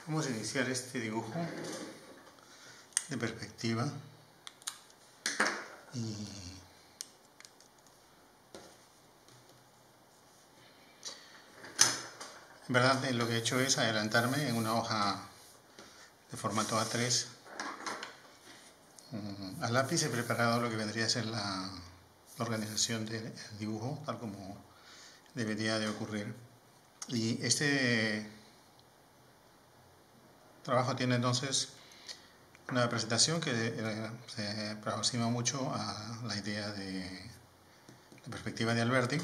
Vamos a iniciar este dibujo de perspectiva y en verdad lo que he hecho es adelantarme en una hoja de formato A3 a lápiz. He preparado lo que vendría a ser la organización del dibujo tal como debería de ocurrir, y este trabajo tiene entonces una presentación que se aproxima mucho a la idea de la perspectiva de Alberti,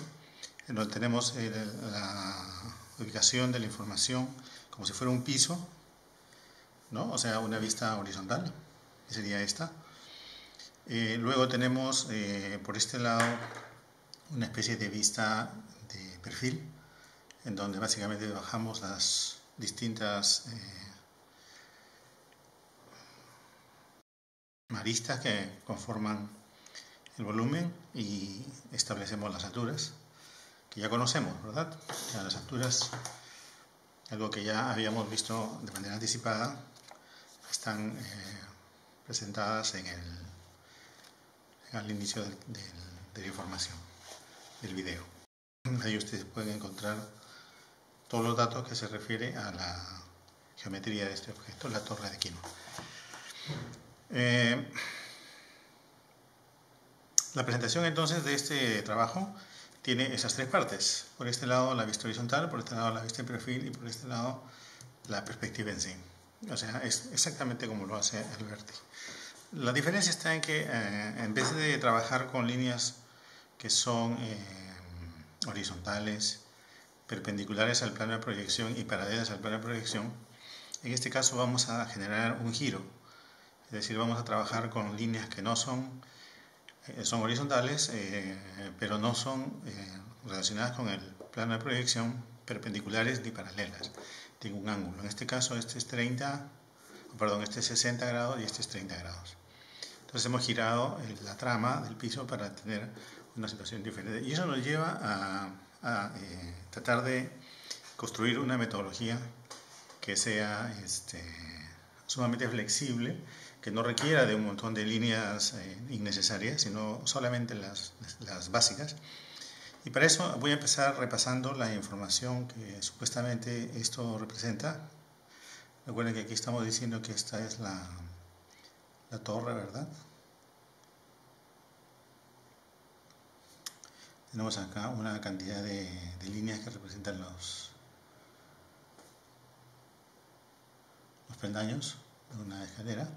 en donde tenemos la ubicación de la información como si fuera un piso, ¿no? O sea, una vista horizontal, que sería esta. Luego tenemos por este lado una especie de vista de perfil, en donde básicamente bajamos las distintas aristas que conforman el volumen y establecemos las alturas, que ya conocemos, ¿verdad? Ya las alturas, algo que ya habíamos visto de manera anticipada, están presentadas al inicio de la información del video. Ahí ustedes pueden encontrar todos los datos que se refiere a la geometría de este objeto, la torre de Quino. La presentación entonces de este trabajo tiene esas tres partes: por este lado la vista horizontal, por este lado la vista de perfil y por este lado la perspectiva en sí. O sea, es exactamente como lo hace Alberti. La diferencia está en que en vez de trabajar con líneas que son horizontales, perpendiculares al plano de proyección y paralelas al plano de proyección, en este caso vamos a generar un giro. Es decir, vamos a trabajar con líneas que no son horizontales, pero no son relacionadas con el plano de proyección, perpendiculares ni paralelas. Tiene un ángulo. En este caso este es 60 grados y este es 30 grados. Entonces hemos girado la trama del piso para tener una situación diferente. Y eso nos lleva a tratar de construir una metodología que sea sumamente flexible, que no requiera de un montón de líneas innecesarias, sino solamente las básicas. Y para eso voy a empezar repasando la información que supuestamente esto representa. Recuerden que aquí estamos diciendo que esta es la torre, ¿verdad? Tenemos acá una cantidad de líneas que representan los peldaños de una escalera,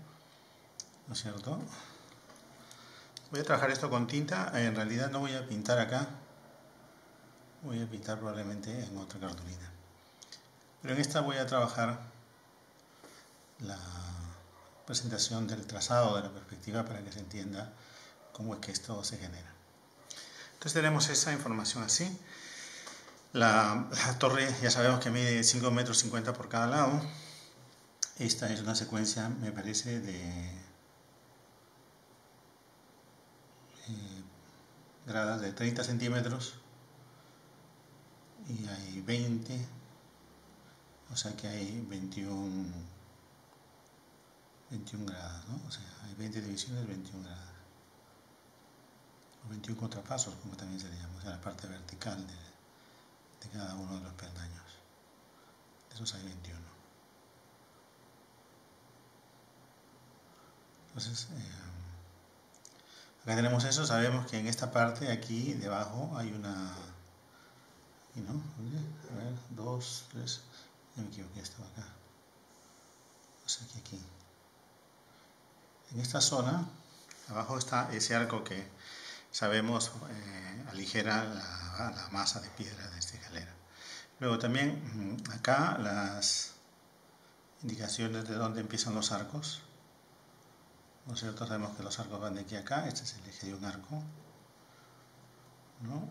¿no es cierto? Voy a trabajar esto con tinta. En realidad no voy a pintar acá, voy a pintar probablemente en otra cartulina, pero en esta voy a trabajar la presentación del trazado de la perspectiva para que se entienda cómo es que esto se genera. Entonces tenemos esa información así. La torre ya sabemos que mide 5,50 metros por cada lado. Esta es una secuencia, me parece, de gradas de 30 centímetros y hay 20, o sea que hay 21 grados, ¿no? O sea, hay 20 divisiones, 21 grados. O 21 contrapasos, como también se le llama, o sea, la parte vertical de cada uno de los peldaños. De esos hay 21. Entonces, acá tenemos eso. Sabemos que en esta parte, aquí debajo, hay una... ¿Y no? A ver, 2, 3... Ya me equivoqué, estaba acá. O sea que aquí. En esta zona, abajo está ese arco que sabemos aligera la masa de piedra de esta escalera. Luego también acá las indicaciones de dónde empiezan los arcos, ¿no es cierto? Sabemos que los arcos van de aquí a acá. Este es el eje de un arco, ¿no?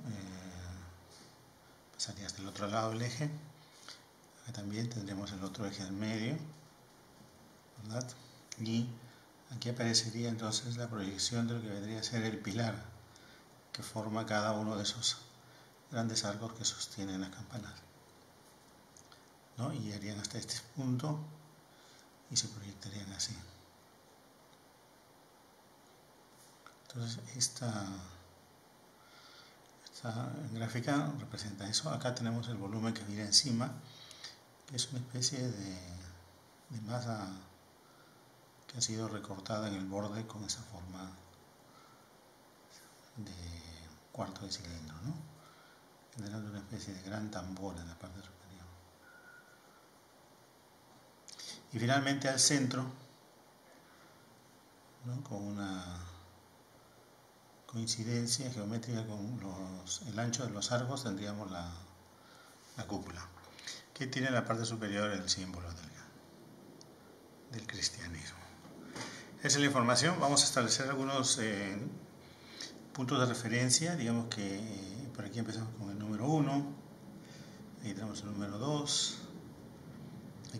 Pasaría hasta el otro lado del eje. Acá también tendremos el otro eje al medio, ¿verdad? Y aquí aparecería entonces la proyección de lo que vendría a ser el pilar que forma cada uno de esos grandes arcos que sostienen las campanas, ¿no? Y llegarían hasta este punto, y se proyectarían así. Entonces esta gráfica representa eso. Acá tenemos el volumen que mira encima, que es una especie de masa que ha sido recortada en el borde con esa forma de cuarto de cilindro, ¿no? Generando una especie de gran tambor en la parte superior. Y finalmente al centro, ¿no? Con una coincidencia geométrica con el ancho de los arcos, tendríamos la cúpula, que tiene en la parte superior el símbolo del cristianismo. Esa es la información. Vamos a establecer algunos puntos de referencia. Digamos que por aquí empezamos con el número 1, ahí tenemos el número 2,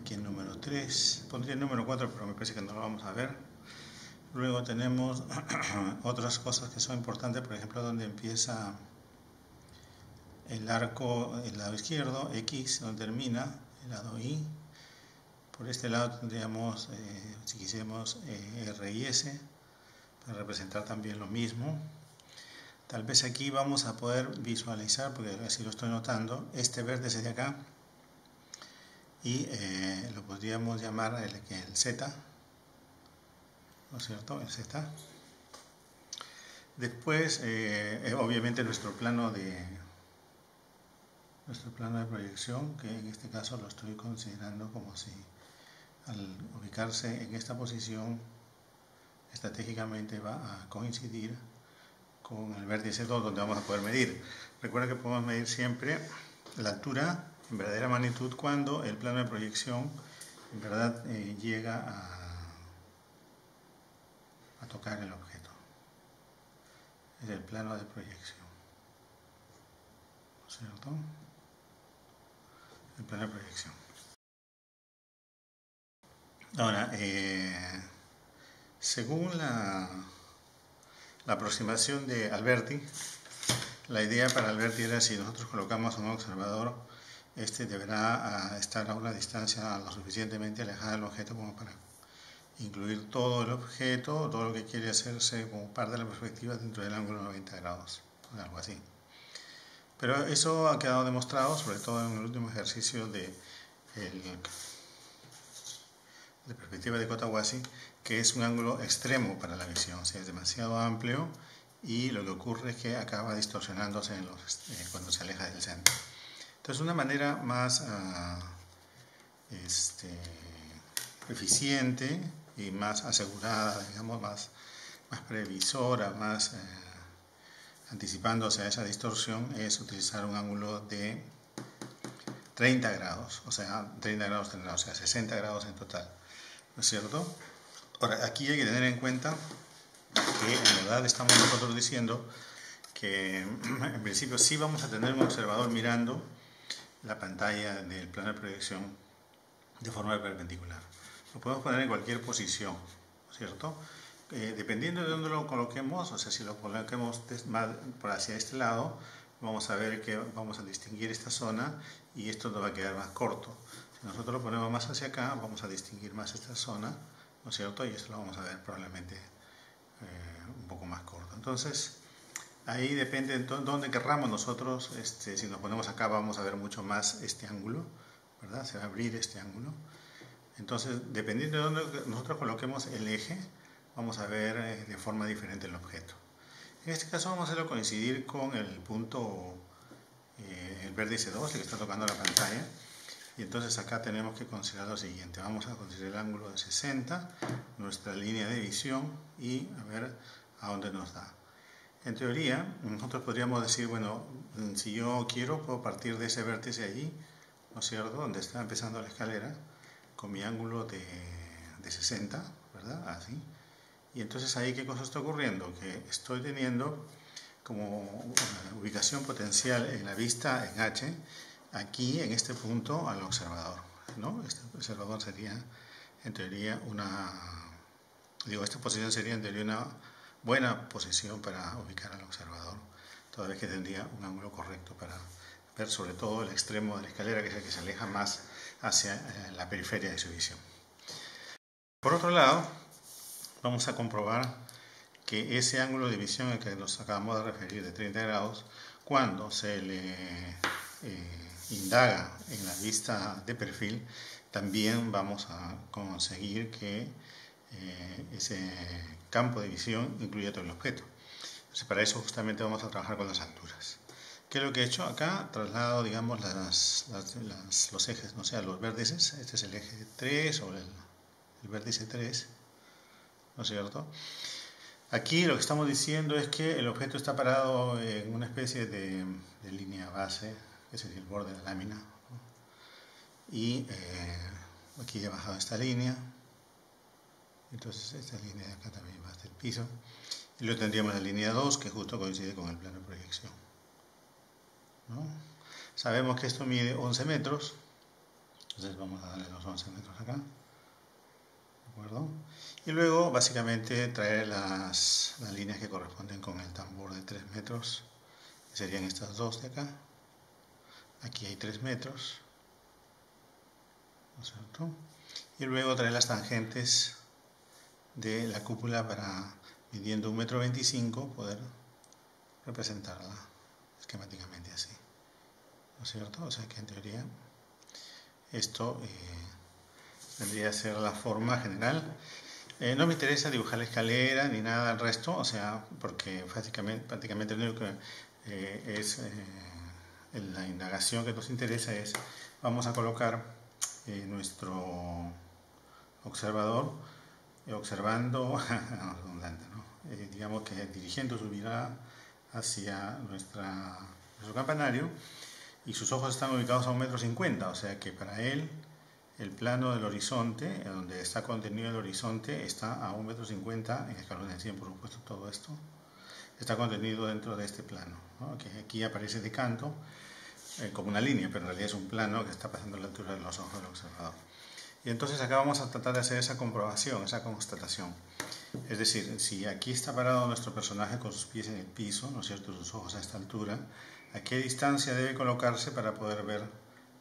aquí el número 3, pondría el número 4, pero me parece que no lo vamos a ver. Luego tenemos otras cosas que son importantes, por ejemplo, donde empieza el arco, el lado izquierdo, X, donde termina, el lado Y. Por este lado tendríamos, si quisiéramos, R y S, para representar también lo mismo. Tal vez aquí vamos a poder visualizar, porque así lo estoy notando, este vértice de acá, y lo podríamos llamar el Z, ¿no es cierto? El Z. Después, obviamente nuestro plano de proyección, que en este caso lo estoy considerando como si al ubicarse en esta posición estratégicamente va a coincidir con el vértice 2, donde vamos a poder medir. Recuerda que podemos medir siempre la altura en verdadera magnitud cuando el plano de proyección en verdad llega a tocar el objeto. Es el plano de proyección, ¿cierto? El plano de proyección. Ahora, según la aproximación de Alberti, la idea para Alberti era si nosotros colocamos a un observador, este deberá estar a una distancia lo suficientemente alejada del objeto como para incluir todo el objeto, todo lo que quiere hacerse como parte de la perspectiva dentro del ángulo de 90 grados, algo así. Pero eso ha quedado demostrado, sobre todo en el último ejercicio de perspectiva de Kotawasi, que es un ángulo extremo para la visión, o sea, es demasiado amplio y lo que ocurre es que acaba distorsionándose cuando se aleja del centro. Entonces, una manera más eficiente y más asegurada, digamos, más previsora, más anticipándose a esa distorsión, es utilizar un ángulo de 30 grados, o sea, 30 grados, o sea, 60 grados en total, ¿no es cierto? Ahora, aquí hay que tener en cuenta que en verdad estamos nosotros diciendo que en principio sí vamos a tener un observador mirando la pantalla del plano de proyección de forma perpendicular. Lo podemos poner en cualquier posición, ¿cierto? Dependiendo de dónde lo coloquemos, o sea, si lo coloquemos por hacia este lado, vamos a ver que vamos a distinguir esta zona y esto nos va a quedar más corto. Si nosotros lo ponemos más hacia acá, vamos a distinguir más esta zona, ¿no es cierto? Y esto lo vamos a ver probablemente un poco más corto. Entonces, ahí depende de dónde querramos nosotros, si nos ponemos acá vamos a ver mucho más este ángulo, ¿verdad? Se va a abrir este ángulo. Entonces, dependiendo de dónde nosotros coloquemos el eje, vamos a ver de forma diferente el objeto. En este caso vamos a hacerlo coincidir con el punto, el vértice 2, el que está tocando la pantalla. Y entonces acá tenemos que considerar lo siguiente. Vamos a considerar el ángulo de 60, nuestra línea de visión y a ver a dónde nos da. En teoría, nosotros podríamos decir, bueno, si yo quiero, puedo partir de ese vértice allí, ¿no es cierto?, donde está empezando la escalera, con mi ángulo de 60, ¿verdad? Así. Y entonces ahí, ¿qué cosa está ocurriendo? Que estoy teniendo como una ubicación potencial en la vista en H, aquí en este punto al observador, ¿no? Este observador sería, en teoría, esta posición sería en teoría una buena posición para ubicar al observador, toda vez que tendría un ángulo correcto para ver sobre todo el extremo de la escalera, que es el que se aleja más hacia la periferia de su visión. Por otro lado, vamos a comprobar que ese ángulo de visión al que nos acabamos de referir de 30 grados, cuando se le indaga en la vista de perfil, también vamos a conseguir que ese campo de visión incluya todo el objeto. Entonces, para eso justamente vamos a trabajar con las alturas. ¿Qué es lo que he hecho? Acá traslado, digamos, los ejes, no sé, los vértices. Este es el eje 3 o el vértice 3, ¿no es cierto? Aquí lo que estamos diciendo es que el objeto está parado en una especie de línea base, que es el borde de la lámina, ¿no? Y aquí he bajado esta línea, entonces esta línea de acá también va hasta el piso, y luego tendríamos la línea 2 que justo coincide con el plano de proyección, ¿no? Sabemos que esto mide 11 metros, entonces vamos a darle los 11 metros acá, ¿de acuerdo? Y luego básicamente traer las líneas que corresponden con el tambor de 3 metros, que serían estas dos de acá. Aquí hay 3 metros, ¿no es cierto? Y luego traer las tangentes de la cúpula para, midiendo 1,25 m, poder representarla esquemáticamente así, ¿no es cierto? O sea que en teoría esto vendría a ser la forma general. No me interesa dibujar la escalera ni nada del resto, o sea, porque prácticamente lo único que es la indagación que nos interesa es, vamos a colocar nuestro observador observando, redundante, ¿no? Digamos que dirigiendo su mirada hacia nuestro campanario, y sus ojos están ubicados a 1,50 m, o sea que para él el plano del horizonte, donde está contenido el horizonte, está a 1,50 m en escalón de 100, por supuesto. Todo esto está contenido dentro de este plano, ¿no? Que aquí aparece de canto como una línea, pero en realidad es un plano que está pasando a la altura de los ojos del observador. Y entonces acá vamos a tratar de hacer esa comprobación, esa constatación. Es decir, si aquí está parado nuestro personaje con sus pies en el piso, ¿no es cierto?, sus ojos a esta altura, ¿a qué distancia debe colocarse para poder ver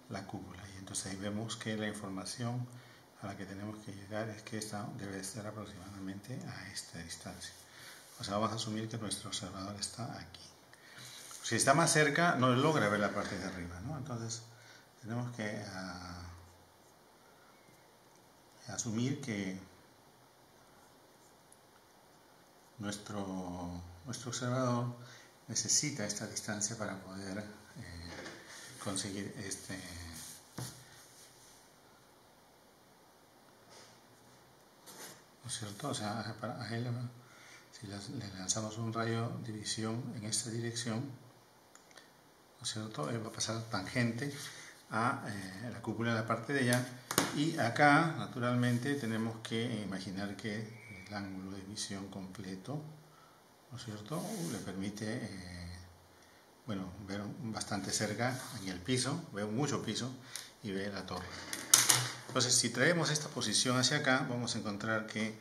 la cúpula? Y entonces ahí vemos que la información a la que tenemos que llegar es que esta debe estar aproximadamente a esta distancia. O sea, vamos a asumir que nuestro observador está aquí. Si está más cerca, no logra ver la parte de arriba, ¿no? Entonces tenemos que asumir que nuestro observador necesita esta distancia para poder conseguir este ¿no es cierto? O sea, a él, si le lanzamos un rayo de visión en esta dirección, ¿no es cierto?, él va a pasar tangente a la cúpula de la parte de allá, y acá naturalmente tenemos que imaginar que el ángulo de visión completo, ¿no es cierto?, le permite bueno, ver bastante cerca en el piso, veo mucho piso y ve la torre. Entonces, si traemos esta posición hacia acá, vamos a encontrar que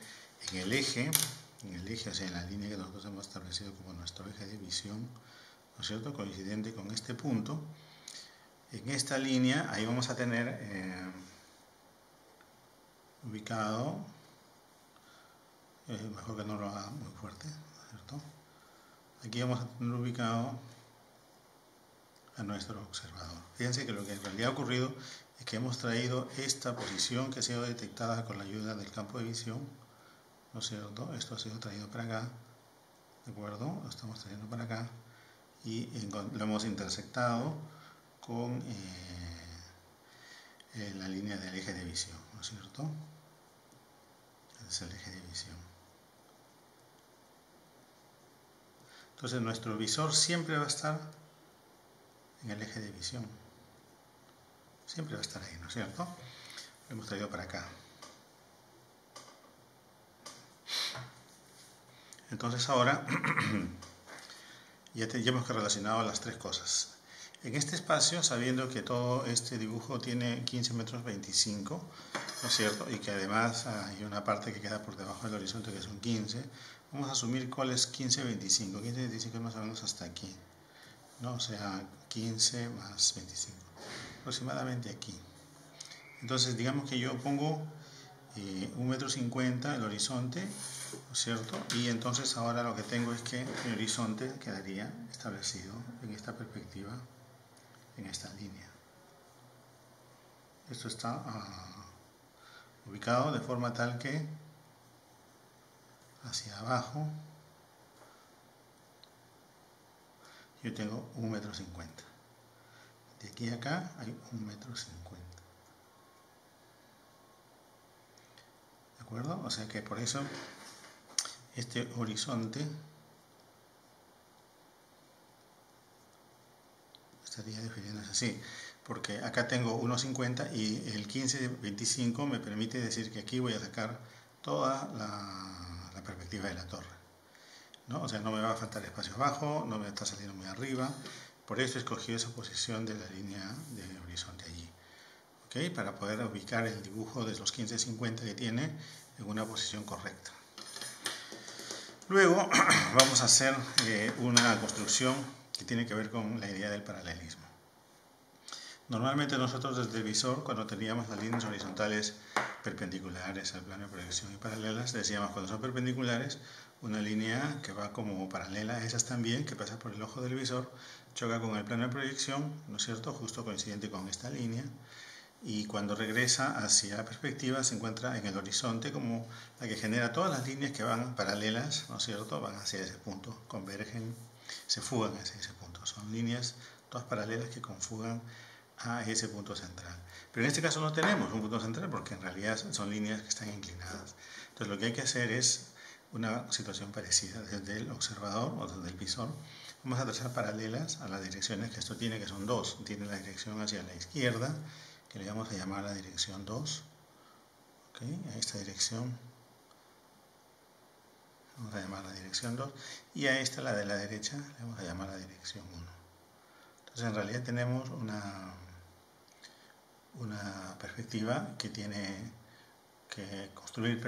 en el eje, o sea, en la línea que nosotros hemos establecido como nuestro eje de visión, ¿no es cierto?, coincidente con este punto, en esta línea, ahí vamos a tener ubicado, mejor que no lo haga muy fuerte, ¿no es cierto?, aquí vamos a tener ubicado a nuestro observador. Fíjense que lo que en realidad ha ocurrido es que hemos traído esta posición que ha sido detectada con la ayuda del campo de visión, ¿no es cierto? Esto ha sido traído para acá, ¿de acuerdo? Lo estamos trayendo para acá y lo hemos intersectado con la línea del eje de visión, ¿no es cierto? Ese es el eje de visión. Entonces nuestro visor siempre va a estar en el eje de visión. Siempre va a estar ahí, ¿no es cierto? Lo hemos traído para acá. Entonces ahora ya hemos relacionado las tres cosas. En este espacio, sabiendo que todo este dibujo tiene 15,25 m, ¿no es cierto?, y que además hay una parte que queda por debajo del horizonte que son 15, vamos a asumir cuál es 15,25. 15,25 es más o menos hasta aquí, ¿no? O sea, 15 más 25, aproximadamente aquí. Entonces, digamos que yo pongo 1,50 m el horizonte, ¿no es cierto? Y entonces ahora lo que tengo es que mi horizonte quedaría establecido en esta perspectiva, en esta línea. Esto está ubicado de forma tal que hacia abajo yo tengo 1,50 m. De aquí a acá hay 1,50 m. ¿De acuerdo? O sea que por eso este horizonte estaría definiéndose así, porque acá tengo 1,50 m y el 15-25 me permite decir que aquí voy a sacar toda la perspectiva de la torre, ¿no? O sea, no me va a faltar espacio abajo, no me está saliendo muy arriba, por eso escogí esa posición de la línea de horizonte allí, ¿ok? Para poder ubicar el dibujo de los 15-50 que tiene en una posición correcta. Luego vamos a hacer una construcción que tiene que ver con la idea del paralelismo. Normalmente nosotros desde el visor, cuando teníamos las líneas horizontales perpendiculares al plano de proyección y paralelas, decíamos cuando son perpendiculares, una línea que va como paralela a esas también, que pasa por el ojo del visor, choca con el plano de proyección, ¿no es cierto?, justo coincidente con esta línea, y cuando regresa hacia la perspectiva se encuentra en el horizonte como la que genera todas las líneas que van paralelas, ¿no es cierto?, van hacia ese punto, convergen, se fugan hacia ese punto. Son líneas todas paralelas que confugan a ese punto central. Pero en este caso no tenemos un punto central porque en realidad son líneas que están inclinadas. Entonces lo que hay que hacer es una situación parecida. Desde el observador o desde el visor vamos a trazar paralelas a las direcciones que esto tiene, que son dos. Tiene la dirección hacia la izquierda, que le vamos a llamar la dirección 2, ¿okay? A esta dirección vamos a llamar la dirección 2, y a esta, la de la derecha, le vamos a llamar la dirección 1. Entonces en realidad tenemos una perspectiva que tiene que construir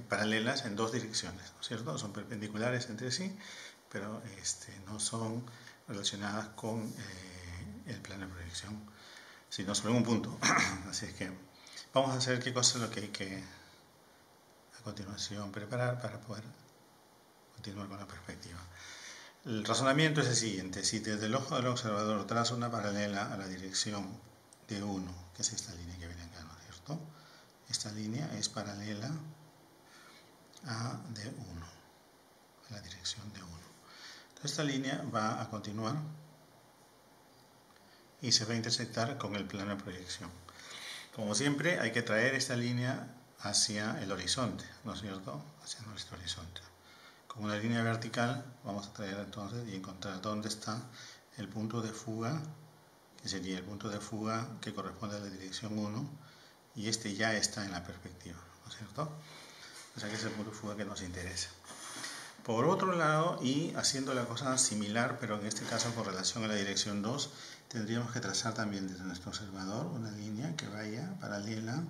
paralelas en dos direcciones, ¿no es cierto? Son perpendiculares entre sí, pero no son relacionadas con el plano de proyección, sino solo en un punto. Así es que vamos a hacer qué cosa es lo que hay que a continuación preparar para poder continuar con la perspectiva. El razonamiento es el siguiente: si desde el ojo del observador trazo una paralela a la dirección de 1, que es esta línea que viene acá, ¿no es cierto? Esta línea es paralela a D1, a la dirección de 1. Entonces esta línea va a continuar y se va a intersectar con el plano de proyección. Como siempre, hay que traer esta línea hacia el horizonte, ¿no es cierto? Hacia nuestro horizonte. Con una línea vertical vamos a traer entonces y encontrar dónde está el punto de fuga, que sería el punto de fuga que corresponde a la dirección 1, y este ya está en la perspectiva, ¿no es cierto? O sea que es el punto de fuga que nos interesa. Por otro lado, y haciendo la cosa similar, pero en este caso con relación a la dirección 2, tendríamos que trazar también desde nuestro observador una línea que vaya paralela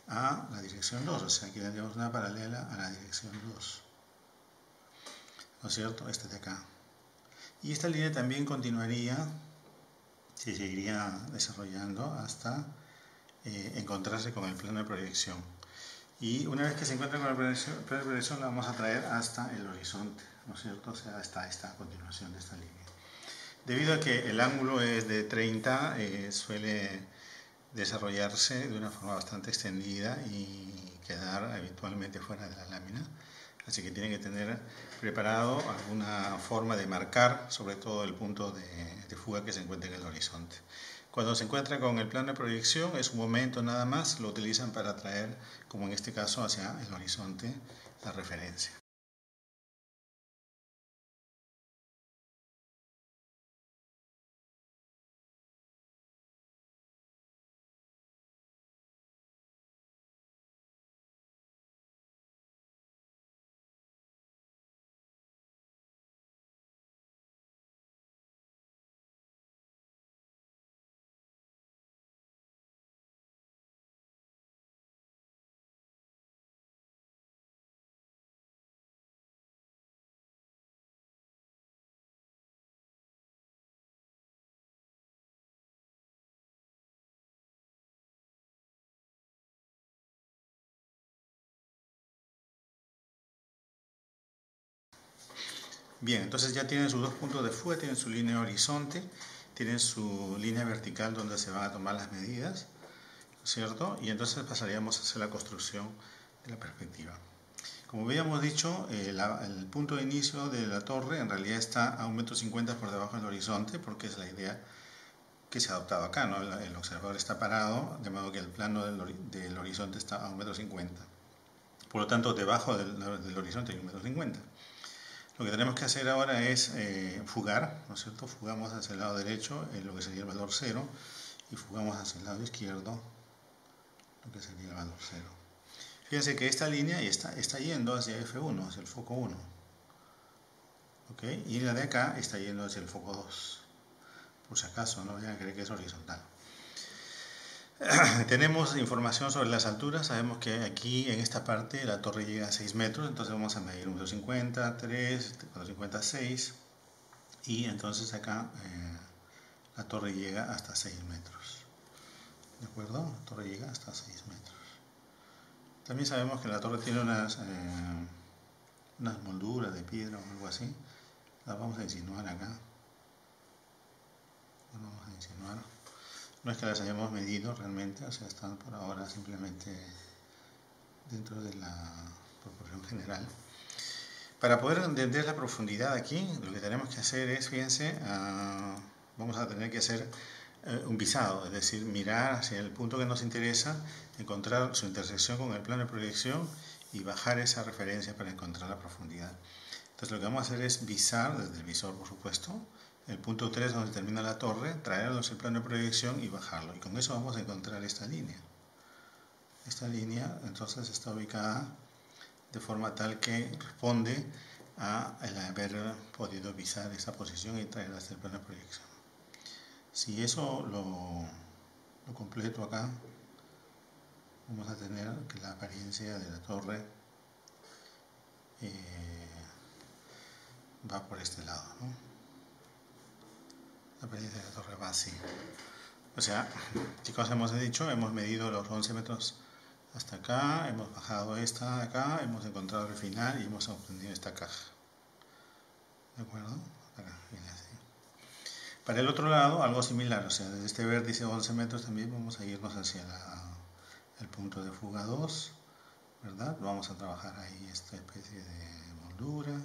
a la dirección 2, o sea, aquí tendríamos una paralela a la dirección 2, ¿no es cierto? Esta de acá. Y esta línea también continuaría, se seguiría desarrollando hasta encontrarse con el plano de proyección. Y una vez que se encuentra con el plano de proyección, la vamos a traer hasta el horizonte, ¿no es cierto? O sea, hasta esta continuación de esta línea. Debido a que el ángulo es de 30, suele desarrollarse de una forma bastante extendida y quedar habitualmente fuera de la lámina. Así que tienen que tener preparado alguna forma de marcar, sobre todo el punto de fuga que se encuentra en el horizonte. Cuando se encuentra con el plano de proyección, es un momento nada más, lo utilizan para traer, como en este caso, hacia el horizonte la referencia. Bien, entonces ya tienen sus dos puntos de fuga, tienen su línea de horizonte, tienen su línea vertical donde se van a tomar las medidas, ¿cierto? Y entonces pasaríamos a hacer la construcción de la perspectiva. Como habíamos dicho, el punto de inicio de la torre en realidad está a 1,50 m por debajo del horizonte, porque es la idea que se ha adoptado acá, ¿no? El observador está parado, de modo que el plano del horizonte está a 1,50 m. Por lo tanto, debajo del horizonte hay 1,50 m. Lo que tenemos que hacer ahora es fugar, ¿no es cierto? Fugamos hacia el lado derecho, lo que sería el valor 0, y fugamos hacia el lado izquierdo, lo que sería el valor 0. Fíjense que esta línea está yendo hacia F1, hacia el foco 1. ¿Ok? Y la de acá está yendo hacia el foco 2. Por si acaso, no vayan a creer que es horizontal. Tenemos información sobre las alturas. Sabemos que aquí en esta parte la torre llega a 6 metros, entonces vamos a medir 1,50 m, 3, 4,50, 6, y entonces acá la torre llega hasta 6 metros. ¿De acuerdo? La torre llega hasta 6 metros. También sabemos que la torre tiene unas molduras de piedra o algo así. Las vamos a insinuar acá. Las vamos a insinuar. No es que las hayamos medido realmente, o sea, están por ahora simplemente dentro de la proporción general. Para poder entender la profundidad aquí, lo que tenemos que hacer es, fíjense, vamos a tener que hacer un visado, es decir, mirar hacia el punto que nos interesa, encontrar su intersección con el plano de proyección y bajar esa referencia para encontrar la profundidad. Entonces lo que vamos a hacer es visar, desde el visor por supuesto, el punto 3 donde termina la torre, traernos el plano de proyección y bajarlo. Y con eso vamos a encontrar esta línea. Esta línea entonces está ubicada de forma tal que responde a el haber podido visar esa posición y traerla hasta el plano de proyección. Si eso lo completo acá, vamos a tener que la apariencia de la torre va por este lado, ¿no? La apariencia de la torre va así. O sea, chicos, hemos dicho, hemos medido los 11 metros hasta acá, hemos bajado esta de acá, hemos encontrado el final y hemos obtenido esta caja. ¿De acuerdo? Acá viene así. Para el otro lado, algo similar, o sea, desde este vértice 11 metros también vamos a irnos hacia el punto de fuga 2, ¿verdad? Vamos a trabajar ahí esta especie de moldura.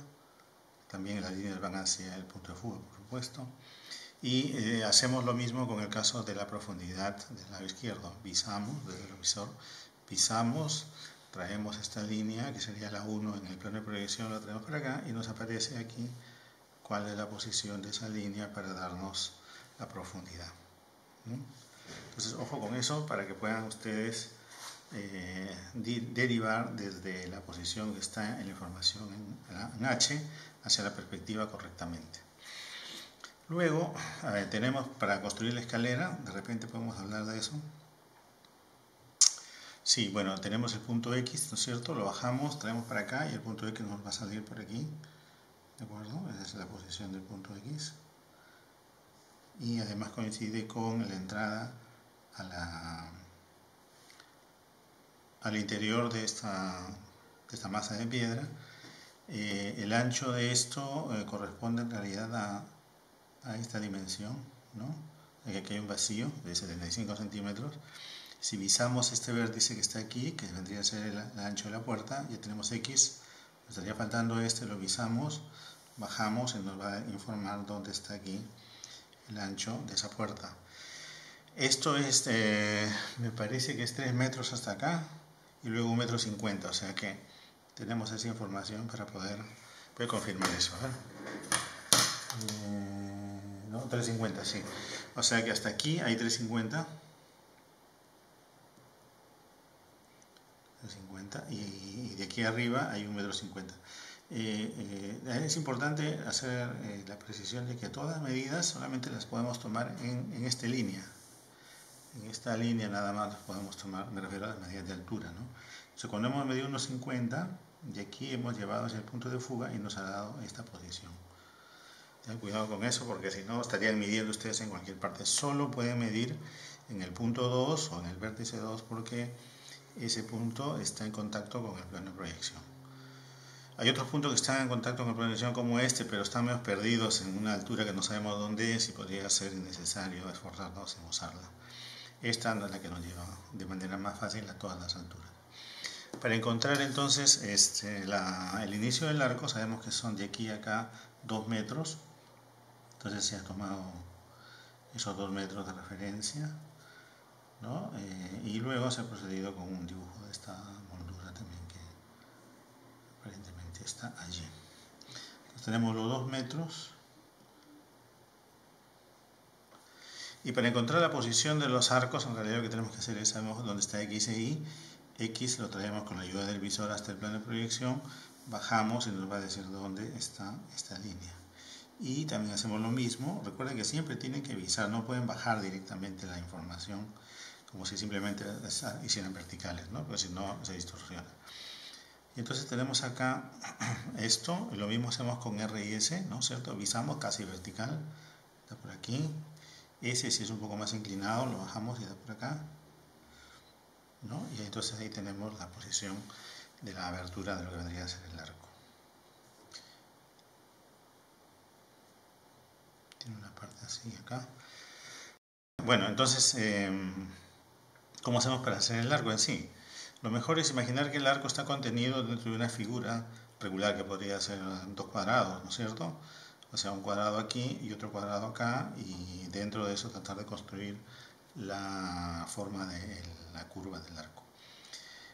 También las líneas van hacia el punto de fuga, por supuesto. Y hacemos lo mismo con el caso de la profundidad del lado izquierdo. Visamos desde el visor, visamos, traemos esta línea que sería la 1 en el plano de proyección, la traemos para acá y nos aparece aquí cuál es la posición de esa línea para darnos la profundidad. Entonces, ojo con eso para que puedan ustedes derivar desde la posición que está en la información en H hacia la perspectiva correctamente. Luego tenemos para construir la escalera, de repente podemos hablar de eso. Sí, bueno, tenemos el punto X, ¿no es cierto? Lo bajamos, traemos para acá y el punto X nos va a salir por aquí. ¿De acuerdo? Esa es la posición del punto X. Y además coincide con la entrada al interior de esta masa de piedra. El ancho de esto corresponde en realidad a esta dimensión, ¿no? Aquí hay un vacío de 75 centímetros. Si visamos este vértice que está aquí, que vendría a ser el ancho de la puerta, ya tenemos X, nos estaría faltando este, lo visamos, bajamos y nos va a informar dónde está aquí el ancho de esa puerta. Esto es, me parece que es 3 metros hasta acá y luego 1,50 m, o sea que tenemos esa información para poder confirmar eso. No, 3,50, sí. O sea que hasta aquí hay 3,50. Y de aquí arriba hay 1,50 m. Es importante hacer la precisión de que todas las medidas solamente las podemos tomar en esta línea. En esta línea nada más las podemos tomar, me refiero a las medidas de altura, ¿no? Entonces, cuando hemos medido 1,50, de aquí hemos llevado hacia el punto de fuga y nos ha dado esta posición. Ten cuidado con eso porque si no estarían midiendo ustedes en cualquier parte. Solo pueden medir en el punto 2 o en el vértice 2 porque ese punto está en contacto con el plano de proyección. Hay otros puntos que están en contacto con proyección como este, pero están medio perdidos en una altura que no sabemos dónde es y podría ser innecesario esforzarnos en usarla. Esta es la que nos lleva de manera más fácil a todas las alturas. Para encontrar entonces el inicio del arco, sabemos que son de aquí a acá 2 metros. Entonces se ha tomado esos 2 metros de referencia, ¿no? Y luego se ha procedido con un dibujo de esta moldura también que aparentemente está allí. Entonces tenemos los 2 metros. Y para encontrar la posición de los arcos, en realidad lo que tenemos que hacer es, sabemos dónde está X e Y. X lo traemos con la ayuda del visor hasta el plano de proyección, bajamos y nos va a decir dónde está esta línea. Y también hacemos lo mismo. Recuerden que siempre tienen que visar, no pueden bajar directamente la información como si simplemente hicieran verticales, ¿no? Porque si no se distorsiona. Y entonces tenemos acá esto, y lo mismo hacemos con R y S, ¿no? ¿Cierto? Visamos casi vertical, está por aquí. S, si es un poco más inclinado, lo bajamos y está por acá, ¿no? Y entonces ahí tenemos la posición de la abertura de lo que vendría a ser el arco. Tiene una parte así acá. Bueno, entonces, ¿cómo hacemos para hacer el arco en sí? Lo mejor es imaginar que el arco está contenido dentro de una figura regular que podría ser 2 cuadrados, ¿no es cierto? O sea, un cuadrado aquí y otro cuadrado acá, y dentro de eso tratar de construir la forma de la curva del arco.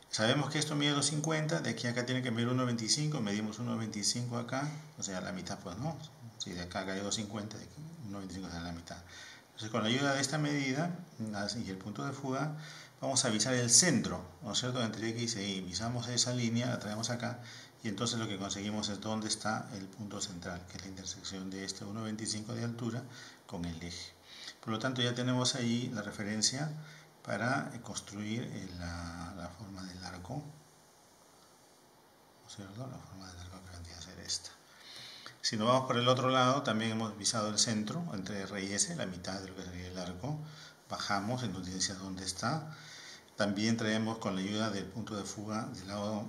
Sabemos que esto mide 2,50, de aquí a acá tiene que medir 1,25, medimos 1,25 acá, o sea, la mitad, pues no, si de acá hay 2,50, de aquí 1,25 es la mitad. Entonces, con la ayuda de esta medida y el punto de fuga, vamos a visar el centro, ¿no es cierto?, entre X e Y. Visamos esa línea, la traemos acá, y entonces lo que conseguimos es dónde está el punto central, que es la intersección de este 1,25 de altura con el eje. Por lo tanto, ya tenemos ahí la referencia para construir la forma del arco, ¿no es cierto? La forma del arco que vendría a ser esta. Si nos vamos por el otro lado, también hemos visado el centro, entre R y S, la mitad de lo que sería el arco. Bajamos y nos dice dónde está. También traemos con la ayuda del punto de fuga del lado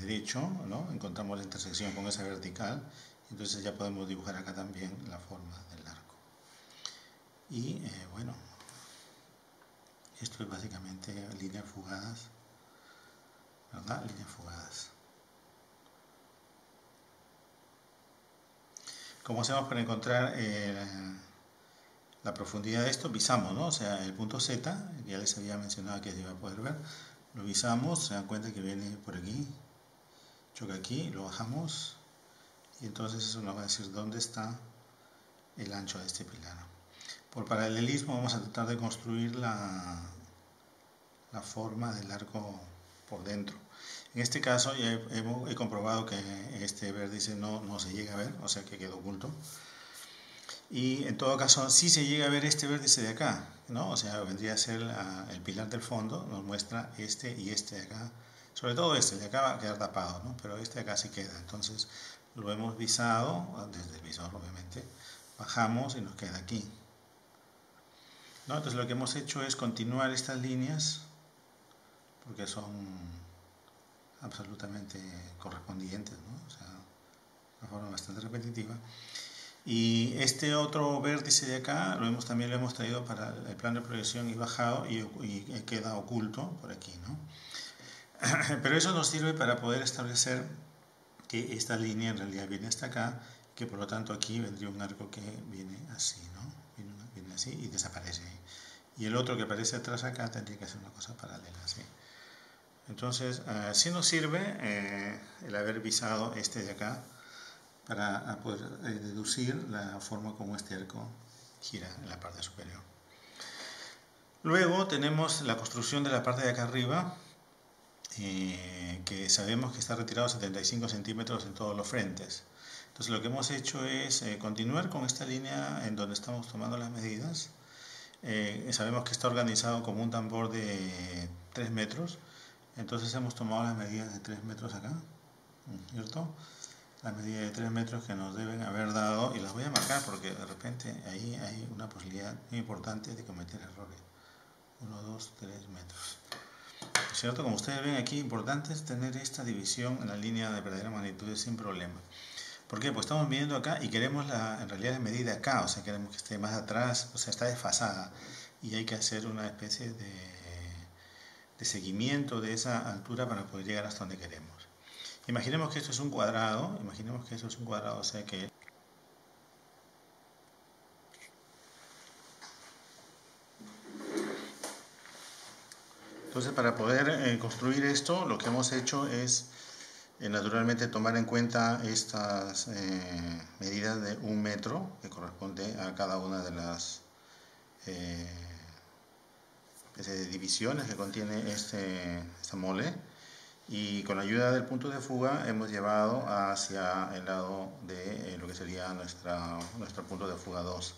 derecho, ¿no? Encontramos la intersección con esa vertical. Entonces ya podemos dibujar acá también la forma del arco. Y bueno, esto es básicamente líneas fugadas, ¿verdad? Líneas fugadas. ¿Cómo hacemos para encontrar la profundidad de esto? Visamos, ¿no? O sea, el punto Z, ya les había mencionado que se iba a poder ver, lo visamos, se dan cuenta que viene por aquí, choca aquí, lo bajamos, y entonces eso nos va a decir dónde está el ancho de este pilar. Por paralelismo vamos a tratar de construir la forma del arco por dentro. En este caso ya he comprobado que este vértice no se llega a ver, o sea que quedó oculto. Y en todo caso sí se llega a ver este vértice de acá, ¿no? O sea, vendría a ser el pilar del fondo, nos muestra este y este de acá. Sobre todo este, el de acá va a quedar tapado, ¿no? Pero este de acá sí queda. Entonces lo hemos visado, desde el visor obviamente, bajamos y nos queda aquí, ¿no? Entonces lo que hemos hecho es continuar estas líneas, porque son absolutamente correspondientes, ¿no? O sea, de una forma bastante repetitiva. Y este otro vértice de acá también lo hemos traído para el plano de proyección y bajado, y queda oculto por aquí, ¿no? Pero eso nos sirve para poder establecer que esta línea en realidad viene hasta acá, que por lo tanto aquí vendría un arco que viene así, ¿no? Viene así y desaparece ahí. Y el otro que aparece atrás acá tendría que hacer una cosa paralela, ¿sí? Entonces, sí nos sirve el haber visado este de acá para poder deducir la forma como este arco gira en la parte superior. Luego tenemos la construcción de la parte de acá arriba, que sabemos que está retirado 75 centímetros en todos los frentes. Entonces lo que hemos hecho es continuar con esta línea en donde estamos tomando las medidas. Sabemos que está organizado como un tambor de 3 metros. Entonces hemos tomado las medidas de 3 metros acá, ¿cierto? Las medidas de 3 metros que nos deben haber dado, y las voy a marcar porque de repente ahí hay una posibilidad muy importante de cometer errores. 1, 2, 3 metros. ¿Cierto? Como ustedes ven aquí, importante es tener esta división en la línea de verdadera magnitud sin problema. ¿Por qué? Pues estamos midiendo acá y queremos en realidad la medida acá, o sea, queremos que esté más atrás, o sea, está desfasada y hay que hacer una especie de seguimiento de esa altura para poder llegar hasta donde queremos. Imaginemos que esto es un cuadrado, o sea que entonces para poder construir esto, lo que hemos hecho es naturalmente tomar en cuenta estas medidas de 1 metro que corresponde a cada una de las divisiones que contiene esta mole, y con la ayuda del punto de fuga hemos llevado hacia el lado de lo que sería nuestro punto de fuga 2.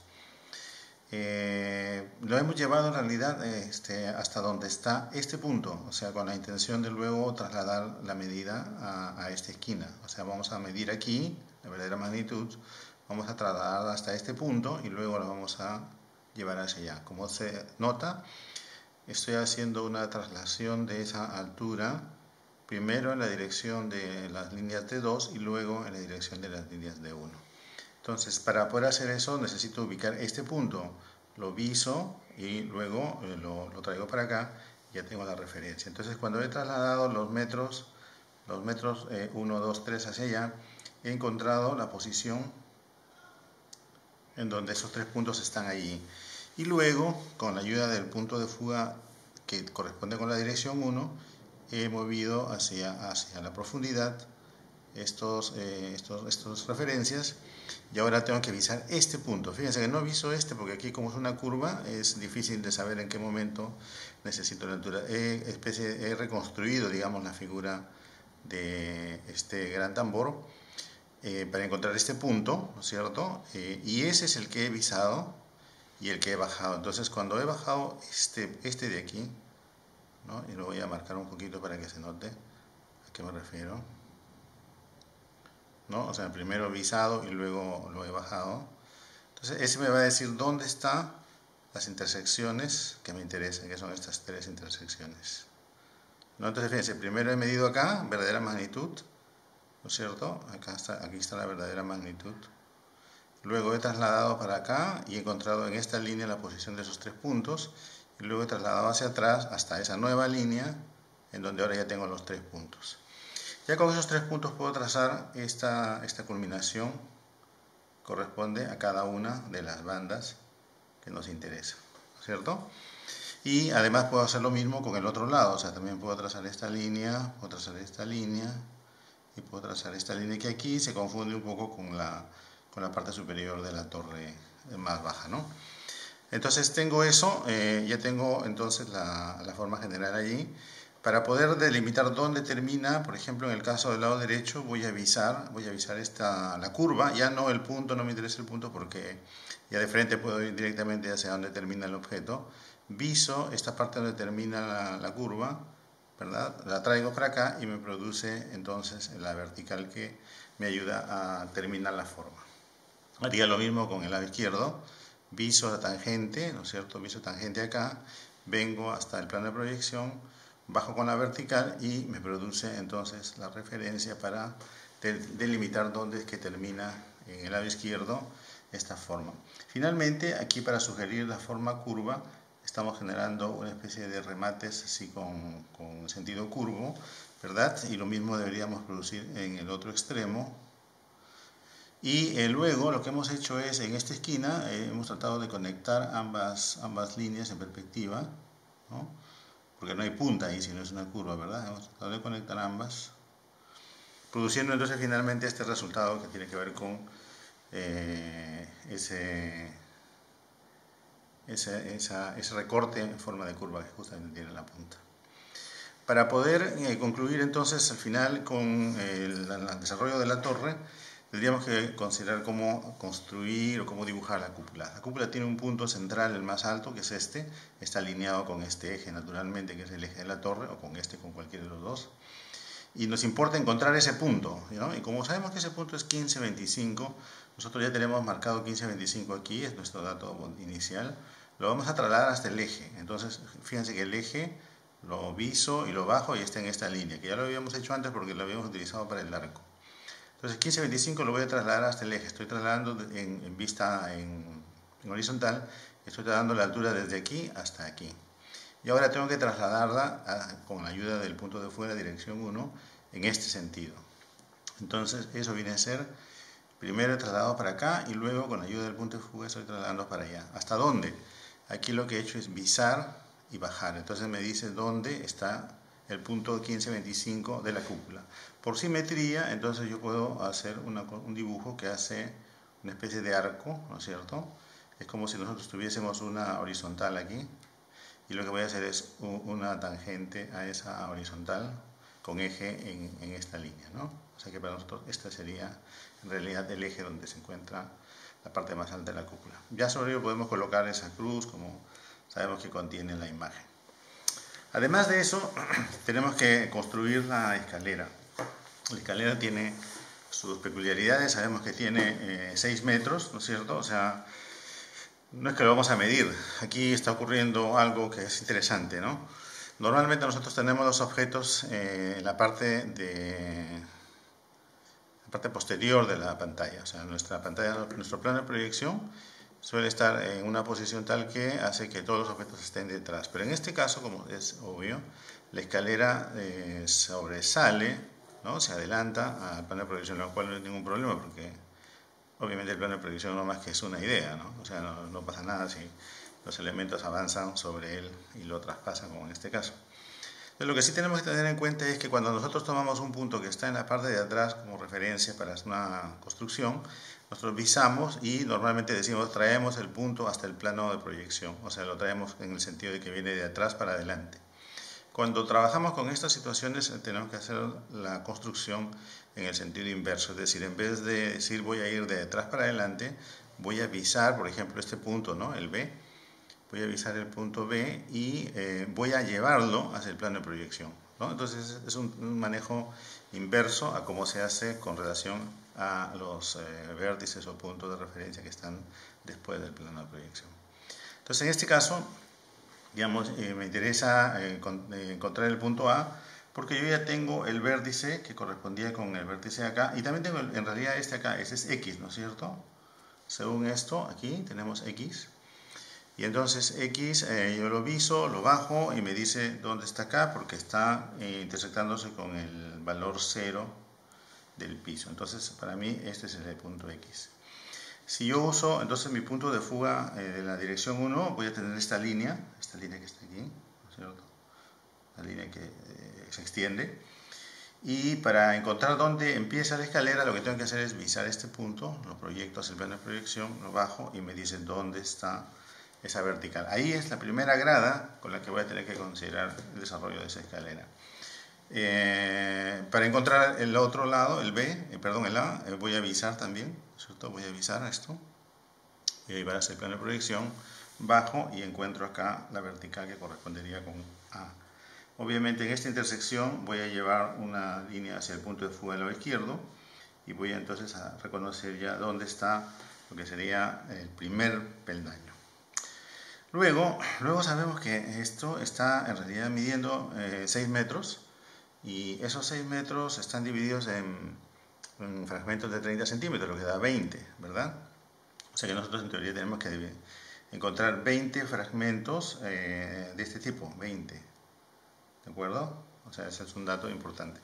Lo hemos llevado en realidad hasta donde está este punto, o sea, con la intención de luego trasladar la medida a esta esquina. O sea, vamos a medir aquí la verdadera magnitud, vamos a trasladar hasta este punto y luego la vamos a llevar hacia allá. Como se nota, estoy haciendo una traslación de esa altura, primero en la dirección de las líneas de 2 y luego en la dirección de las líneas de 1. Entonces, para poder hacer eso necesito ubicar este punto, lo viso y luego lo traigo para acá, ya tengo la referencia. Entonces, cuando he trasladado los metros 1, 2, 3 hacia allá, he encontrado la posición en donde esos 3 puntos están allí. Y luego, con la ayuda del punto de fuga que corresponde con la dirección 1, he movido hacia la profundidad estos referencias, y ahora tengo que visar este punto. Fíjense que no viso porque aquí, como es una curva, es difícil de saber en qué momento necesito la altura. He reconstruido, digamos, la figura de este gran tambor para encontrar este punto, ¿no es cierto? Y ese es el que he visado y el que he bajado. Entonces, cuando he bajado este de aquí, ¿no? Y lo voy a marcar un poquito para que se note a qué me refiero, ¿no? O sea, primero visado y luego lo he bajado. Entonces, ese me va a decir dónde están las intersecciones que me interesan, que son estas 3 intersecciones, ¿no? Entonces, fíjense, primero he medido acá, verdadera magnitud, ¿no es cierto? Aquí está la verdadera magnitud. Luego he trasladado para acá y he encontrado en esta línea la posición de esos 3 puntos. Y luego he trasladado hacia atrás hasta esa nueva línea, en donde ahora ya tengo los 3 puntos. Ya con esos 3 puntos puedo trazar esta culminación, corresponde a cada una de las bandas que nos interesa, ¿cierto? Y además puedo hacer lo mismo con el otro lado, o sea, también puedo trazar esta línea, puedo trazar esta línea, y puedo trazar esta línea que aquí se confunde un poco con la parte superior de la torre más baja, ¿no? Entonces tengo eso, ya tengo entonces la forma general allí. Para poder delimitar dónde termina, por ejemplo, en el caso del lado derecho, voy a visar la curva, ya no el punto, no me interesa el punto porque ya de frente puedo ir directamente hacia donde termina el objeto. Viso esta parte donde termina la curva, ¿verdad? La traigo para acá y me produce entonces la vertical que me ayuda a terminar la forma. Haría lo mismo con el lado izquierdo, viso la tangente, ¿no es cierto? Viso tangente acá, vengo hasta el plano de proyección, bajo con la vertical y me produce entonces la referencia para delimitar dónde es que termina en el lado izquierdo esta forma. Finalmente, aquí para sugerir la forma curva, estamos generando una especie de remates así con sentido curvo, ¿verdad? Y lo mismo deberíamos producir en el otro extremo. Y luego lo que hemos hecho es, en esta esquina, hemos tratado de conectar ambas líneas en perspectiva, ¿no? Porque no hay punta ahí, sino es una curva, ¿verdad? Hemos tratado de conectar ambas, produciendo entonces finalmente este resultado que tiene que ver con ese recorte en forma de curva que justamente tiene la punta. Para poder concluir entonces al final con el desarrollo de la torre, tendríamos que considerar cómo construir o cómo dibujar la cúpula. La cúpula tiene un punto central, el más alto, que es está alineado con este eje naturalmente, que es el eje de la torre, o con cualquiera de los dos. Y nos importa encontrar ese punto, ¿no? Y como sabemos que ese punto es 1525, nosotros ya tenemos marcado 1525 aquí, es nuestro dato inicial, lo vamos a trasladar hasta el eje. Entonces, fíjense que el eje lo viso y lo bajo y está en esta línea, que ya lo habíamos hecho antes porque lo habíamos utilizado para el arco. Entonces 15-25 lo voy a trasladar hasta el eje, estoy trasladando en vista en horizontal, estoy trasladando la altura desde aquí hasta aquí. Y ahora tengo que trasladarla con la ayuda del punto de fuga, dirección 1, en este sentido. Entonces eso viene a ser, primero he trasladado para acá y luego con la ayuda del punto de fuga estoy trasladando para allá. ¿Hasta dónde? Aquí lo que he hecho es visar y bajar. Entonces me dice dónde está el punto 15-25 de la cúpula. Por simetría, entonces yo puedo hacer un dibujo que hace una especie de arco, ¿no es cierto? Es como si nosotros tuviésemos una horizontal aquí. Y lo que voy a hacer es una tangente a esa horizontal con eje en esta línea, ¿no? O sea que para nosotros este sería en realidad el eje donde se encuentra la parte más alta de la cúpula. Ya sobre ello podemos colocar esa cruz como sabemos que contiene la imagen. Además de eso, tenemos que construir la escalera. La escalera tiene sus peculiaridades, sabemos que tiene 6 metros, ¿no es cierto? O sea, no es que lo vamos a medir, aquí está ocurriendo algo que es interesante, ¿no? Normalmente nosotros tenemos los objetos en la parte posterior de la pantalla, o sea, nuestra pantalla, nuestro plano de proyección suele estar en una posición tal que hace que todos los objetos estén detrás. Pero en este caso, como es obvio, la escalera sobresale, ¿no? Se adelanta al plano de proyección, lo cual no hay ningún problema porque obviamente el plano de proyección no más que es una idea, ¿no? O sea, no pasa nada si los elementos avanzan sobre él y lo traspasan, como en este caso. Entonces, lo que sí tenemos que tener en cuenta es que cuando nosotros tomamos un punto que está en la parte de atrás como referencia para una construcción, nosotros visamos y normalmente decimos traemos el punto hasta el plano de proyección, o sea, lo traemos en el sentido de que viene de atrás para adelante. Cuando trabajamos con estas situaciones tenemos que hacer la construcción en el sentido inverso, es decir, en vez de decir voy a ir de atrás para adelante, voy a visar, por ejemplo, este punto, ¿no? El B, voy a visar el punto B y voy a llevarlo hacia el plano de proyección, ¿no? Entonces es un manejo inverso a cómo se hace con relación a los vértices o puntos de referencia que están después del plano de proyección. Entonces en este caso, digamos, me interesa encontrar el punto A porque yo ya tengo el vértice que correspondía con el vértice de acá y también tengo en realidad este acá, ese es X, ¿no es cierto? Según esto, aquí tenemos X. Y entonces X yo lo viso, lo bajo y me dice dónde está acá porque está intersectándose con el valor 0 del piso. Entonces para mí este es el punto X. Si yo uso entonces mi punto de fuga de la dirección 1, voy a tener esta línea que está aquí, ¿no es cierto? La línea que se extiende. Y para encontrar dónde empieza la escalera, lo que tengo que hacer es visar este punto, lo proyecto hacia el plano de proyección, lo bajo y me dice dónde está esa vertical. Ahí es la primera grada con la que voy a tener que considerar el desarrollo de esa escalera. Para encontrar el otro lado, el A, voy a visar también, ¿cierto? Voy a visar esto, voy a llevar hacia el plano de proyección, bajo y encuentro acá la vertical que correspondería con A. Obviamente en esta intersección voy a llevar una línea hacia el punto de fuga del lado izquierdo y voy entonces a reconocer ya dónde está lo que sería el primer peldaño. Luego sabemos que esto está en realidad midiendo 6 metros y esos 6 metros están divididos en fragmentos de 30 centímetros, lo que da 20, ¿verdad? O sea que nosotros en teoría tenemos que encontrar 20 fragmentos de este tipo, 20, ¿de acuerdo? O sea, ese es un dato importante.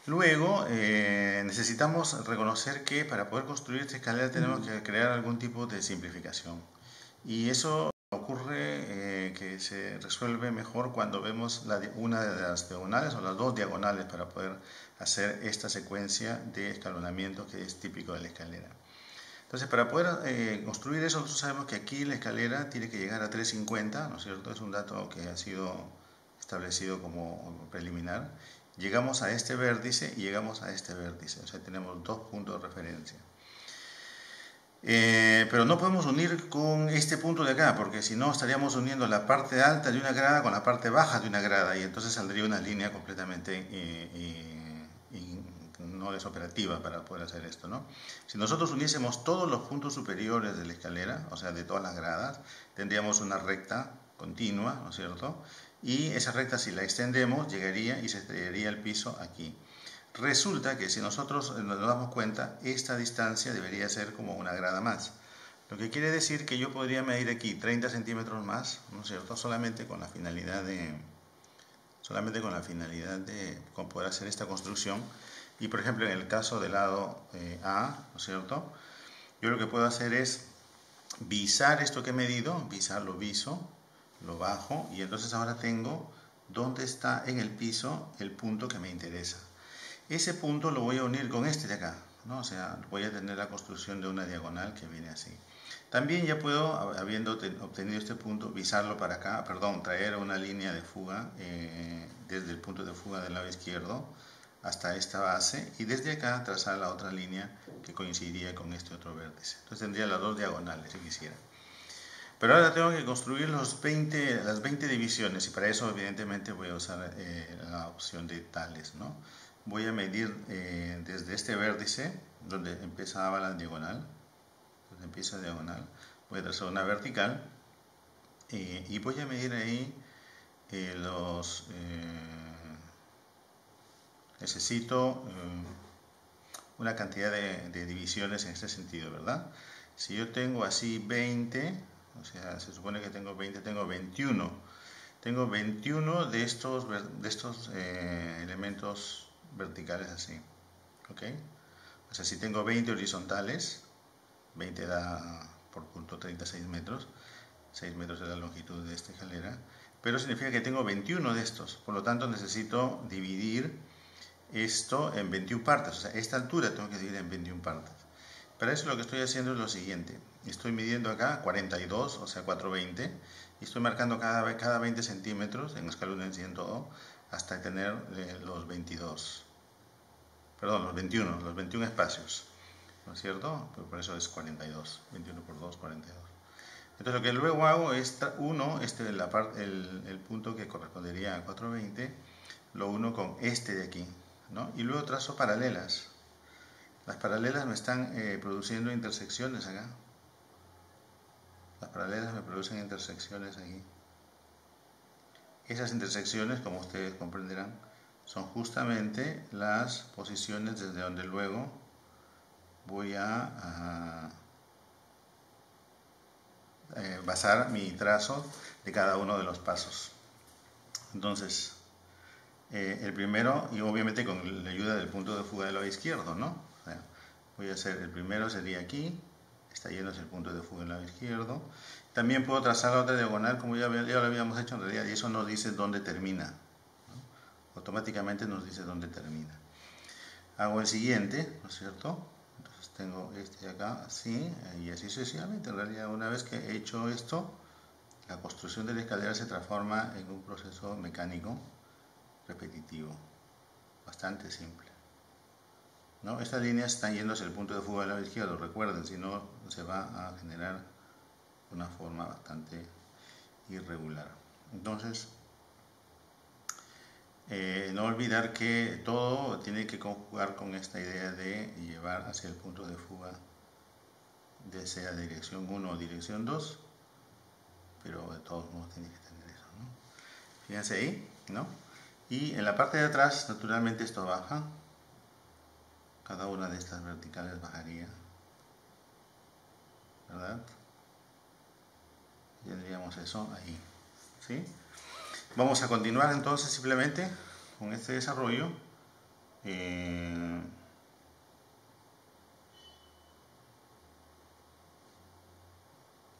Luego necesitamos reconocer que para poder construir esta escalera tenemos que crear algún tipo de simplificación y eso ocurre que se resuelve mejor cuando vemos una de las diagonales o las dos diagonales para poder hacer esta secuencia de escalonamiento que es típico de la escalera. Entonces, para poder construir eso, nosotros sabemos que aquí la escalera tiene que llegar a 350, ¿no es cierto? Es un dato que ha sido establecido como preliminar. Llegamos a este vértice y llegamos a este vértice, o sea, tenemos dos puntos de referencia. Pero no podemos unir con este punto de acá, porque si no estaríamos uniendo la parte alta de una grada con la parte baja de una grada y entonces saldría una línea completamente no es operativa para poder hacer esto, ¿no? Si nosotros uniésemos todos los puntos superiores de la escalera, o sea, de todas las gradas, tendríamos una recta continua, ¿no es cierto? y esa recta, si la extendemos, llegaría y se estrellaría el piso aquí. Resulta que si nosotros nos damos cuenta, esta distancia debería ser como una grada más. Lo que quiere decir que yo podría medir aquí 30 centímetros más, ¿no es cierto? Solamente con la finalidad de poder hacer esta construcción. Y por ejemplo, en el caso del lado A, ¿no es cierto? Yo lo que puedo hacer es visar esto que he medido, lo viso, lo bajo, y entonces ahora tengo dónde está en el piso el punto que me interesa. Ese punto lo voy a unir con este de acá, ¿no? O sea, voy a tener la construcción de una diagonal que viene así. También ya puedo, habiendo obtenido este punto, visarlo para acá, traer una línea de fuga desde el punto de fuga del lado izquierdo hasta esta base, y desde acá trazar la otra línea que coincidiría con este otro vértice. Entonces tendría las dos diagonales si quisiera. Pero ahora tengo que construir las 20 divisiones, y para eso evidentemente voy a usar la opción de tales, ¿no? Voy a medir desde este vértice, donde empezaba la diagonal, voy a trazar una vertical, y voy a medir ahí necesito una cantidad de divisiones en este sentido, ¿verdad? Si yo tengo así 20, o sea, se supone que tengo 20, tengo 21. Tengo 21 de estos elementos verticales así, ¿ok? O sea, si tengo 20 horizontales, 20 da por punto 36 metros, 6 metros de la longitud de esta escalera, pero significa que tengo 21 de estos, por lo tanto necesito dividir esto en 21 partes, o sea, esta altura tengo que dividir en 21 partes. Para eso lo que estoy haciendo es lo siguiente: estoy midiendo acá 42, o sea 420, y estoy marcando cada 20 centímetros en escala en todo, hasta tener los 21 espacios, ¿no es cierto? Pero por eso es 42, 21 por 2, 42. Entonces lo que luego hago es el punto que correspondería a 420, lo uno con este de aquí, ¿no? Y luego trazo paralelas. Las paralelas me están produciendo intersecciones acá. Las paralelas me producen intersecciones aquí. Esas intersecciones, como ustedes comprenderán, son justamente las posiciones desde donde luego voy a basar mi trazo de cada uno de los pasos. Entonces, el primero, y obviamente con la ayuda del punto de fuga del lado izquierdo, ¿no? O sea, voy a hacer, el primero sería aquí, está yendo hacia el punto de fuga del lado izquierdo. También puedo trazar la otra diagonal, como ya lo habíamos hecho en realidad, y eso nos dice dónde termina, ¿no? Automáticamente nos dice dónde termina. Hago el siguiente, ¿no es cierto? Entonces tengo este de acá, así, y así sucesivamente. En realidad, una vez que he hecho esto, la construcción de la escalera se transforma en un proceso mecánico repetitivo, bastante simple, ¿no? Estas líneas están yendo hacia el punto de fuga del lado izquierdo, recuerden, si no se va a generar una forma bastante irregular. Entonces, no olvidar que todo tiene que conjugar con esta idea de llevar hacia el punto de fuga, ya sea dirección 1 o dirección 2, pero de todos modos tiene que tener eso, ¿no? Fíjense ahí, ¿no? Y en la parte de atrás, naturalmente esto baja, cada una de estas verticales bajaría, ¿verdad? Tendríamos eso ahí, ¿sí? Vamos a continuar entonces simplemente con este desarrollo.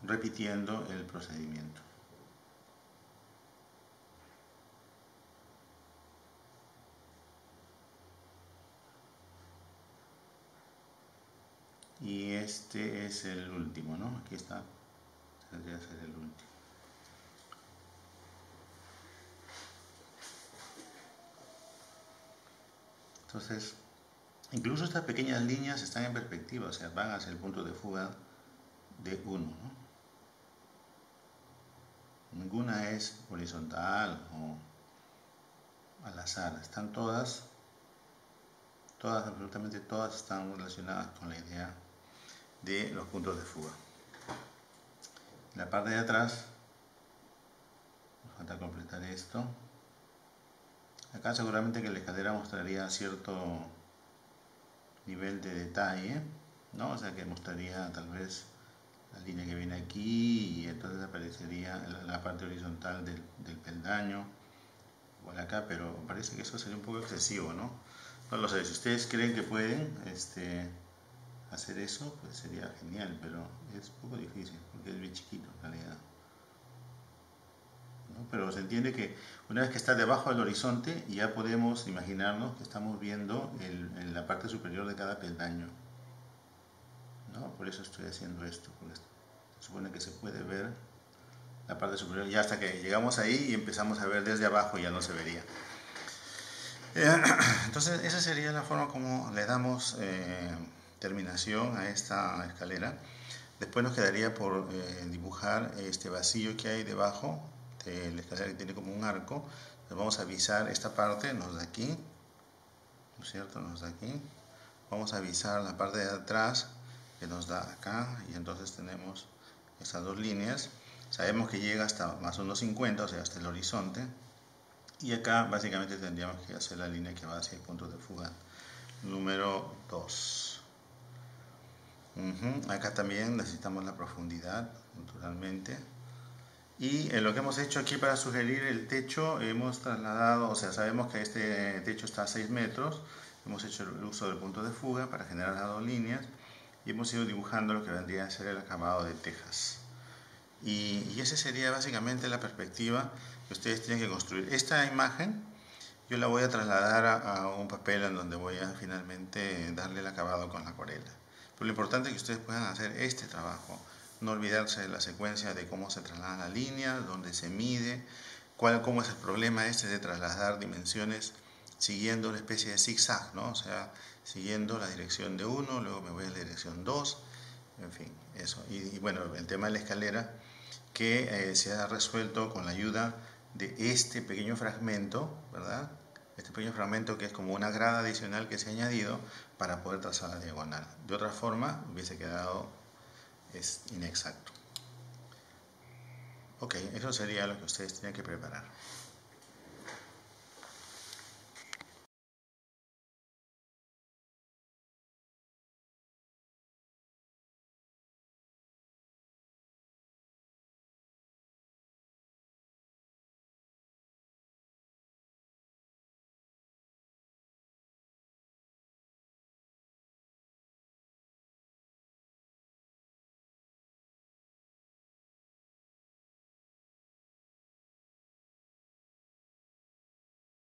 Repitiendo el procedimiento. Y este es el último, ¿no? Aquí está, tendría que ser el último. Entonces, incluso estas pequeñas líneas están en perspectiva, o sea, van hacia el punto de fuga de 1, ¿no? Ninguna es horizontal o al azar, están todas, absolutamente todas están relacionadas con la idea de los puntos de fuga. En la parte de atrás falta completar esto. Acá seguramente que la escalera mostraría cierto nivel de detalle, ¿no? O sea que mostraría tal vez la línea que viene aquí y entonces aparecería la parte horizontal del peldaño, igual acá, pero parece que eso sería un poco excesivo, ¿no? No lo sé, si ustedes creen que pueden hacer eso, pues sería genial, pero es un poco difícil porque es bien chiquito en realidad, ¿no? Pero se entiende que una vez que está debajo del horizonte ya podemos imaginarnos que estamos viendo en la parte superior de cada peldaño, ¿no? Por eso estoy haciendo esto, porque se supone que se puede ver la parte superior, ya hasta que llegamos ahí y empezamos a ver desde abajo ya no se vería. Entonces esa sería la forma como le damos terminación a esta escalera. Después nos quedaría por dibujar este vacío que hay debajo de la escalera, que tiene como un arco. Nos vamos a avisar esta parte, nos da aquí, ¿no es cierto? Nos da aquí. Vamos a avisar la parte de atrás que nos da acá, y entonces tenemos estas dos líneas. Sabemos que llega hasta más 1,50, o sea, hasta el horizonte. Y acá básicamente tendríamos que hacer la línea que va hacia el punto de fuga número 2. Acá también necesitamos la profundidad, naturalmente. Y lo que hemos hecho aquí para sugerir el techo, hemos trasladado, o sea, sabemos que este techo está a 6 metros. Hemos hecho el uso del punto de fuga para generar las dos líneas. Y hemos ido dibujando lo que vendría a ser el acabado de tejas. Y esa sería básicamente la perspectiva que ustedes tienen que construir. Esta imagen yo la voy a trasladar a un papel en donde voy a finalmente darle el acabado con la acuarela. Pero lo importante es que ustedes puedan hacer este trabajo, no olvidarse de la secuencia de cómo se traslada la línea, dónde se mide, cómo es el problema de trasladar dimensiones siguiendo una especie de zigzag, ¿no? O sea, siguiendo la dirección de 1, luego me voy a la dirección 2, en fin, eso. Y bueno, el tema de la escalera que se ha resuelto con la ayuda de este pequeño fragmento, ¿verdad? Este pequeño fragmento que es como una grada adicional que se ha añadido para poder trazar la diagonal. De otra forma hubiese quedado inexacto. Ok, eso sería lo que ustedes tienen que preparar.